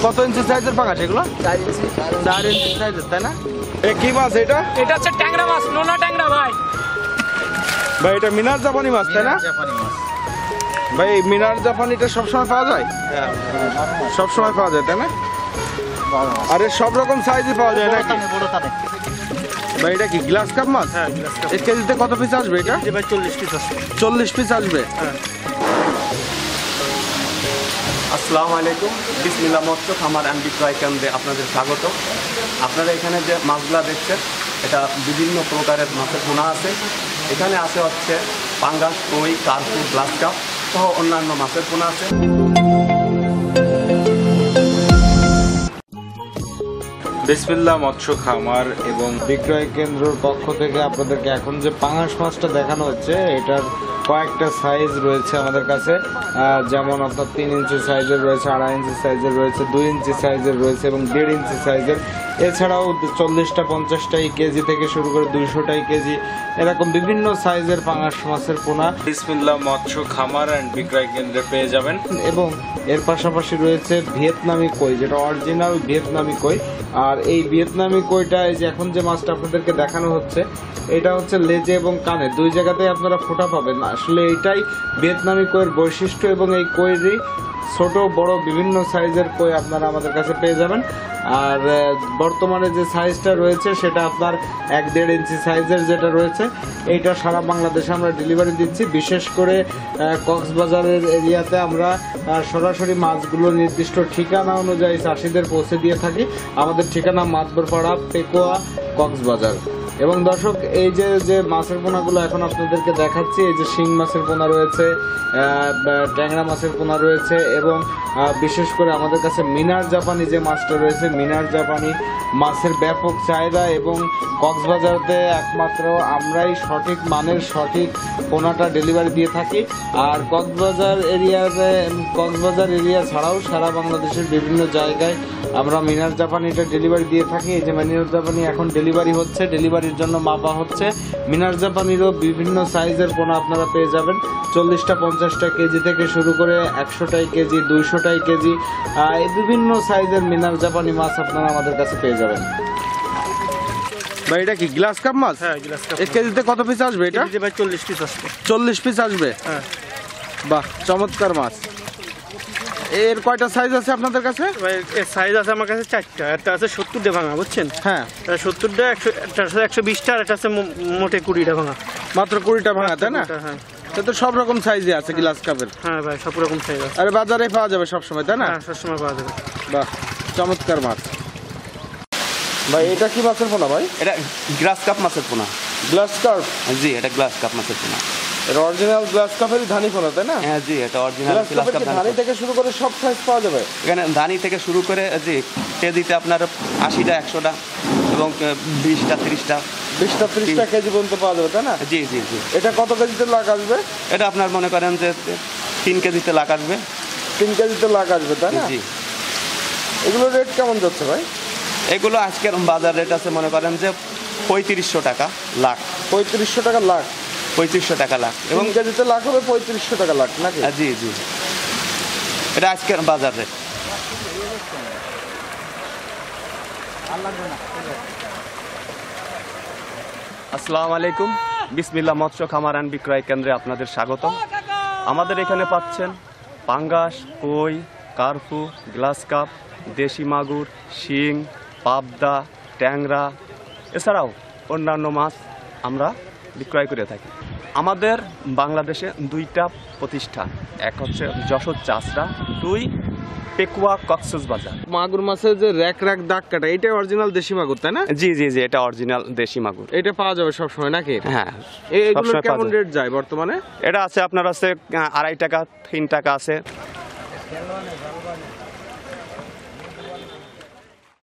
কত ইঞ্চি সাইজের পাঙাশ এগুলো? 4 ইঞ্চি। 4 ইঞ্চি সাইজের, তাই না? কি মাছ এটা? এটা হচ্ছে ট্যাংরা মাছ, নোনা ট্যাংরা ভাই। ভাই এটা মিনার জাপানি মাছ, তাই না? ভাই মিনার জাপানিটা সবসময় পাওয়া যায়? সবসময় পাওয়া যায়, তাই না? আরে সব রকম সাইজই পাওয়া যায় নাকি? ভাই এটা কি গ্লাস কাপ মাছ? হ্যাঁ, গ্লাস কাপ। 1 কেজিতে কত পিস আসবে এটা? ভাই 40 পিস আছে। 40 পিস আসবে। হ্যাঁ। আসসালামু আলাইকুম, বিসমিল্লাহ মৎস্য খামার অ্যান্ড বিক্রয় কেন্দ্রে আপনাদের স্বাগত। আপনারা এখানে যে মাছগুলো দেখছেন এটা বিভিন্ন প্রকারের মাছের পোনা আছে। এখানে আছে হচ্ছে পাঙ্গাস, কই, কার্পু, গ্লাস কাপ সহ অন্যান্য মাছের পোনা আছে। বিসমিল্লাহ মৎস্য খামার এবং বিক্রয় কেন্দ্রের পক্ষ থেকে আপনাদেরকে এখন যে পাঙাশ মাছটা দেখানো হচ্ছে এটার কয়েকটা সাইজ রয়েছে আমাদের কাছে, যেমন আপনার 3 ইঞ্চি সাইজের রয়েছে, 2.5 ইঞ্চি সাইজের রয়েছে, 2 ইঞ্চি সাইজের রয়েছে এবং 1.5 ইঞ্চি সাইজের। এছাড়াও 40টা 50টাই কেজি থেকে শুরু করে 200টাই কেজি এরকম বিভিন্ন সাইজের পাঙাশ মাছের পোনা বিসমিল্লাহ মৎস্য খামার অ্যান্ড বিক্রয় কেন্দ্রে পেয়ে যাবেন। এবং এর পাশাপাশি রয়েছে ভিয়েতনামি কই, যেটা অরিজিনাল ভিয়েতনামি কই। আর এই ভিয়েতনামি কইটা এই যে এখন যে মাছটা আপনাদেরকে দেখানো হচ্ছে এটা হচ্ছে লেজে এবং কানে 2 জায়গাতেই আপনারা ফোঁটা পাবেন। আসলে এটাই ভিয়েতনামি কইয়ের বৈশিষ্ট্য এবং এই কইরই ছোট বড় বিভিন্ন সাইজের কই আপনারা আমাদের কাছে পেয়ে যাবেন। আর বর্তমানে যে সাইজটা রয়েছে সেটা আপনার 1-1.5 ইঞ্চি সাইজের যেটা রয়েছে এইটা সারা বাংলাদেশে আমরা ডেলিভারি দিচ্ছি। বিশেষ করে কক্সবাজারের এরিয়াতে আমরা সরাসরি মাছগুলো নির্দিষ্ট ঠিকানা অনুযায়ী চাষিদের পৌঁছে দিয়ে থাকি। আমাদের ঠিকানা মাতবরপাড়া, পেকুয়া, কক্সবাজার। এবং দর্শক এই যে মাছের পোনাগুলো এখন আপনাদেরকে দেখাচ্ছি, এই যে শিং মাছের পোনা রয়েছে, ট্যাংরা মাছের পোনা রয়েছে এবং বিশেষ করে আমাদের কাছে মিনার জাপানি যে মাছটা রয়েছে, মিনার জাপানি মাছের ব্যাপক চাহিদা এবং কক্সবাজারতে একমাত্র আমরাই সঠিক মানের সঠিক পোনাটা ডেলিভারি দিয়ে থাকি। আর কক্সবাজার এরিয়া ছাড়াও সারা বাংলাদেশের বিভিন্ন জায়গায় আমরা মিনার জাপানিটা ডেলিভারি দিয়ে থাকি। এই যে মিনার জাপানি এখন ডেলিভারি হচ্ছে, ডেলিভারির জন্য মাপা হচ্ছে। মিনার জাপানিরও বিভিন্ন সাইজের পোনা আপনারা পেয়ে যাবেন, 40টা 50টা কেজি থেকে শুরু করে 100টাই কেজি, 200টাই কেজি, এই বিভিন্ন সাইজের মিনার জাপানি মাছ আপনারা আমাদের কাছে পেয়ে যাবেন। ভাই এটা কি গ্লাস কাপ মাছ? হ্যাঁ, গ্লাস কাপ। 1 কেজিতে কত পিস আসবে এটা? ভাই 40 পিস আসবে। 40 পিস আসবে। হ্যাঁ। বাহ, চমৎকার মাছ। এর কয়টা সাইজ আছে আপনাদের কাছে? ভাই এর সাইজ আছে আমার কাছে 4টা। একটা আছে 70 ভাঙা, বুঝছেন? হ্যাঁ, 70টা, 120টা, আর একটা আছে মোটে 20টা ভাঙা। মাত্র 20টা ভাঙা, তাই না? হ্যাঁ, তো সব রকম সাইজে আছে গ্লাস কাপের। হ্যাঁ ভাই সব রকম সাইজ আছে। আরে বাজারে পাওয়া যাবে সব সময়, তাই না? হ্যাঁ, সবসময় পাওয়া যাবে। বাহ, চমৎকার মাছ। ভাই এটা কি মাছের পোনা ভাই? এটা গ্লাস কাপ মাছের পোনা। Glass cup? জি, এটা গ্লাস কাপ মাছের পোনা। এটা অরিজিনাল গ্লাস কাপেরই ধানি পোনা, তাই না? হ্যাঁ জি, এটা অরিজিনাল গ্লাস গ্লাস কাপের কাপ কি ধানি থেকে শুরু করে সব সাইজ পাওয়া যাবে? এখানে ধানি থেকে শুরু করে জি কেজিতে আপনার 80টা 100টা এবং 20টা 30টা 20টা 30টা কেজি পর্যন্ত পাওয়া যাবে, তাই না? জি জি জি। এটা কত কেজিতে লাখ আসবে? এটা আপনার মনে করেন যে 3 কেজিতে লাখ আসবে। 3 কেজিতে লাখ আসবে, তাই না? জি। এগুলো রেট কেমন যাচ্ছে ভাই? এগুলো আজকের বাজার রেট আছে মনে করেন যে 3500 টাকা লাখ। 3500 টাকা লাখ? 3500 টাকা লাখ এবং 3 কেজিতে লাখ হবে 3500 টাকা লাখ নাকি? জি জি, এটা আজকের বাজার রেট। আসসালামু আলাইকুম, বিসমিল্লাহ মৎস্য খামার অ্যান্ড বিক্রয় কেন্দ্রে আপনাদের স্বাগত। আমাদের এখানে পাচ্ছেন পাঙ্গাস, কই, কার্পু, গ্লাস কাপ, দেশি মাগুর, শিং, পাবদা, ট্যাংরা এছাড়াও অন্যান্য মাছ আমরা বিক্রয় করে থাকি। আমাদের বাংলাদেশে 2টা প্রতিষ্ঠান, এক হচ্ছে যশোর চাষরা, 2 পেকুয়া কক্সবাজার। মাগুর মাছের যে র্যাক দাগ কাটা, এটা অরিজিনাল দেশি মাগুর, তাই না? জি জি জি, এটা অরিজিনাল দেশি মাগুর। এটা পাওয়া যাবে সব সময় নাকি? হ্যাঁ, এগুলো কেমন রেট যায় বর্তমানে? এটা আছে আপনার আছে 2.5 টাকা, 3 টাকা আছে।